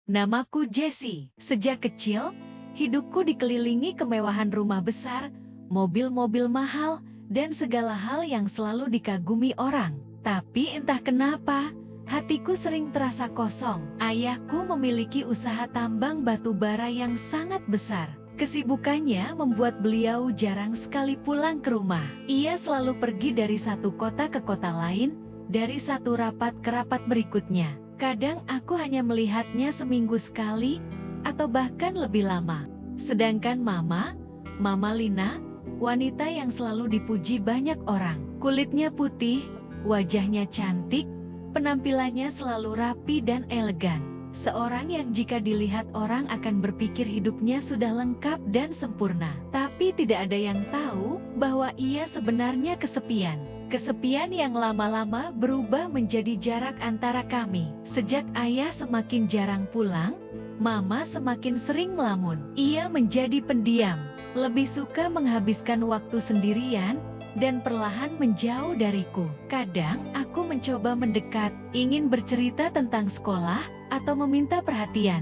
Namaku Jessie. Sejak kecil, hidupku dikelilingi kemewahan rumah besar, mobil-mobil mahal, dan segala hal yang selalu dikagumi orang. Tapi entah kenapa, hatiku sering terasa kosong. Ayahku memiliki usaha tambang batu bara yang sangat besar. Kesibukannya membuat beliau jarang sekali pulang ke rumah. Ia selalu pergi dari satu kota ke kota lain, dari satu rapat ke rapat berikutnya. Kadang aku hanya melihatnya seminggu sekali, atau bahkan lebih lama. Sedangkan Mama Lina, wanita yang selalu dipuji banyak orang. Kulitnya putih, wajahnya cantik, penampilannya selalu rapi dan elegan. Seorang yang jika dilihat orang akan berpikir hidupnya sudah lengkap dan sempurna. Tapi tidak ada yang tahu bahwa ia sebenarnya kesepian. Kesepian yang lama-lama berubah menjadi jarak antara kami. Sejak ayah semakin jarang pulang, Mama semakin sering melamun. Ia menjadi pendiam, lebih suka menghabiskan waktu sendirian, dan perlahan menjauh dariku. Kadang aku mencoba mendekat, ingin bercerita tentang sekolah, atau meminta perhatian.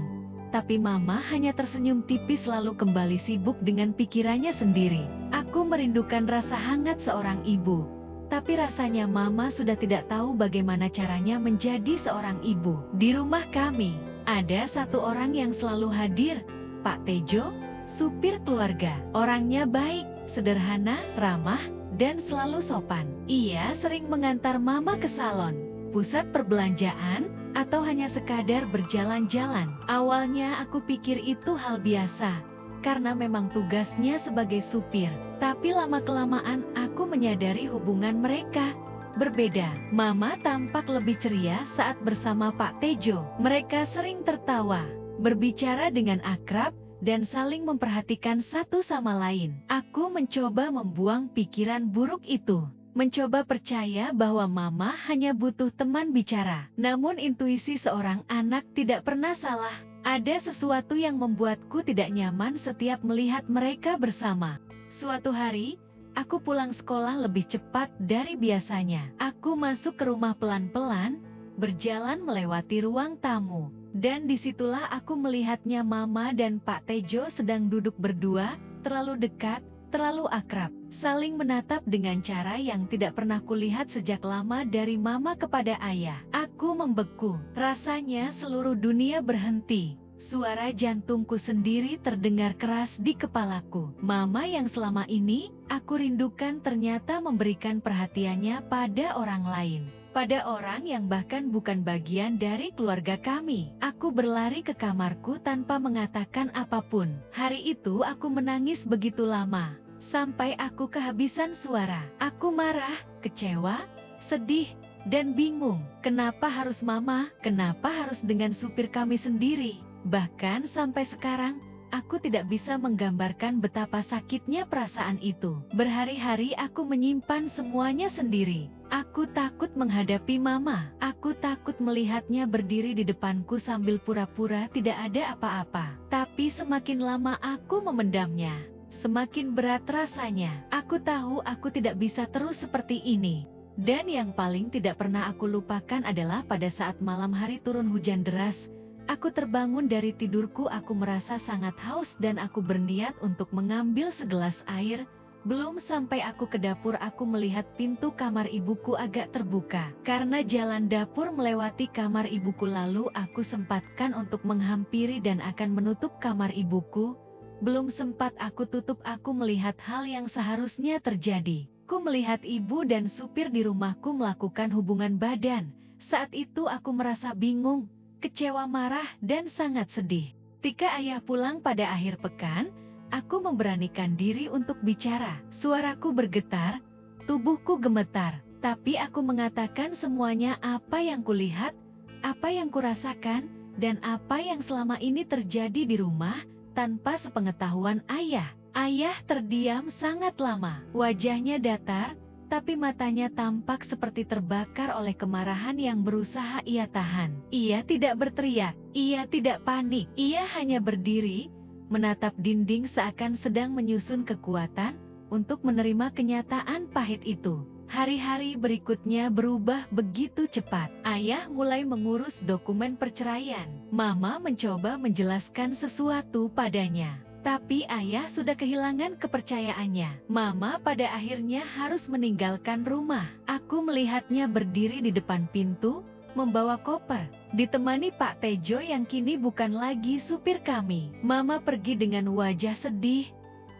Tapi Mama hanya tersenyum tipis lalu kembali sibuk dengan pikirannya sendiri. Aku merindukan rasa hangat seorang ibu. Tapi rasanya Mama sudah tidak tahu bagaimana caranya menjadi seorang ibu. Di rumah kami, ada satu orang yang selalu hadir, Pak Tejo, supir keluarga. Orangnya baik, sederhana, ramah, dan selalu sopan. Ia sering mengantar Mama ke salon, pusat perbelanjaan, atau hanya sekadar berjalan-jalan. Awalnya aku pikir itu hal biasa, karena memang tugasnya sebagai supir. Tapi lama-kelamaan aku menyadari hubungan mereka berbeda. Mama tampak lebih ceria saat bersama Pak Tejo. Mereka sering tertawa, berbicara dengan akrab, dan saling memperhatikan satu sama lain. Aku mencoba membuang pikiran buruk itu. Mencoba percaya bahwa Mama hanya butuh teman bicara. Namun intuisi seorang anak tidak pernah salah. Ada sesuatu yang membuatku tidak nyaman setiap melihat mereka bersama. Suatu hari, aku pulang sekolah lebih cepat dari biasanya. Aku masuk ke rumah pelan-pelan, berjalan melewati ruang tamu. Dan disitulah aku melihatnya Mama dan Pak Tejo sedang duduk berdua, terlalu dekat, terlalu akrab. Saling menatap dengan cara yang tidak pernah kulihat sejak lama dari Mama kepada ayah. Aku membeku. Rasanya seluruh dunia berhenti. Suara jantungku sendiri terdengar keras di kepalaku. Mama yang selama ini aku rindukan ternyata memberikan perhatiannya pada orang lain. Pada orang yang bahkan bukan bagian dari keluarga kami. Aku berlari ke kamarku tanpa mengatakan apapun. Hari itu aku menangis begitu lama, sampai aku kehabisan suara. Aku marah, kecewa, sedih, dan bingung. Kenapa harus Mama? Kenapa harus dengan supir kami sendiri? Bahkan sampai sekarang, aku tidak bisa menggambarkan betapa sakitnya perasaan itu. Berhari-hari aku menyimpan semuanya sendiri. Aku takut menghadapi Mama. Aku takut melihatnya berdiri di depanku sambil pura-pura tidak ada apa-apa. Tapi semakin lama aku memendamnya, semakin berat rasanya. Aku tahu aku tidak bisa terus seperti ini. Dan yang paling tidak pernah aku lupakan adalah pada saat malam hari turun hujan deras. Aku terbangun dari tidurku, aku merasa sangat haus dan aku berniat untuk mengambil segelas air. Belum sampai aku ke dapur aku melihat pintu kamar ibuku agak terbuka. Karena jalan dapur melewati kamar ibuku lalu aku sempatkan untuk menghampiri dan akan menutup kamar ibuku. Belum sempat aku tutup aku melihat hal yang seharusnya terjadi. Aku melihat ibu dan supir di rumahku melakukan hubungan badan. Saat itu aku merasa bingung, kecewa, marah, dan sangat sedih. Ketika ayah pulang pada akhir pekan, aku memberanikan diri untuk bicara. Suaraku bergetar, tubuhku gemetar. Tapi aku mengatakan semuanya, apa yang kulihat, apa yang kurasakan, dan apa yang selama ini terjadi di rumah, tanpa sepengetahuan ayah. Ayah terdiam sangat lama. Wajahnya datar, tapi matanya tampak seperti terbakar oleh kemarahan yang berusaha ia tahan. Ia tidak berteriak, ia tidak panik, ia hanya berdiri, menatap dinding seakan sedang menyusun kekuatan untuk menerima kenyataan pahit itu. Hari-hari berikutnya berubah begitu cepat. Ayah mulai mengurus dokumen perceraian. Mama mencoba menjelaskan sesuatu padanya. Tapi ayah sudah kehilangan kepercayaannya. Mama pada akhirnya harus meninggalkan rumah. Aku melihatnya berdiri di depan pintu, membawa koper, ditemani Pak Tejo yang kini bukan lagi supir kami. Mama pergi dengan wajah sedih,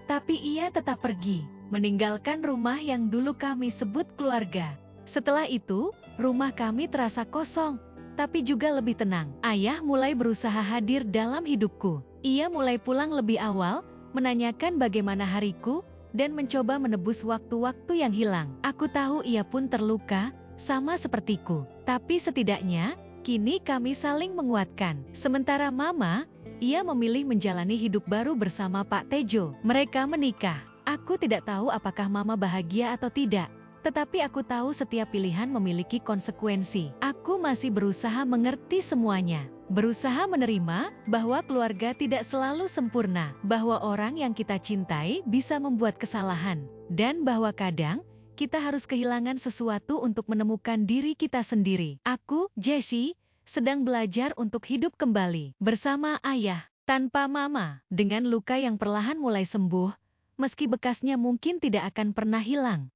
tapi ia tetap pergi, meninggalkan rumah yang dulu kami sebut keluarga. Setelah itu, rumah kami terasa kosong, tapi juga lebih tenang. Ayah mulai berusaha hadir dalam hidupku. Ia mulai pulang lebih awal, menanyakan bagaimana hariku, dan mencoba menebus waktu-waktu yang hilang. Aku tahu ia pun terluka, sama sepertiku. Tapi setidaknya, kini kami saling menguatkan. Sementara Mama, ia memilih menjalani hidup baru bersama Pak Tejo. Mereka menikah. Aku tidak tahu apakah Mama bahagia atau tidak, tetapi aku tahu setiap pilihan memiliki konsekuensi. Aku masih berusaha mengerti semuanya, berusaha menerima bahwa keluarga tidak selalu sempurna, bahwa orang yang kita cintai bisa membuat kesalahan, dan bahwa kadang kita harus kehilangan sesuatu untuk menemukan diri kita sendiri. Aku, Jessie, sedang belajar untuk hidup kembali bersama ayah, tanpa Mama, dengan luka yang perlahan mulai sembuh, meski bekasnya mungkin tidak akan pernah hilang.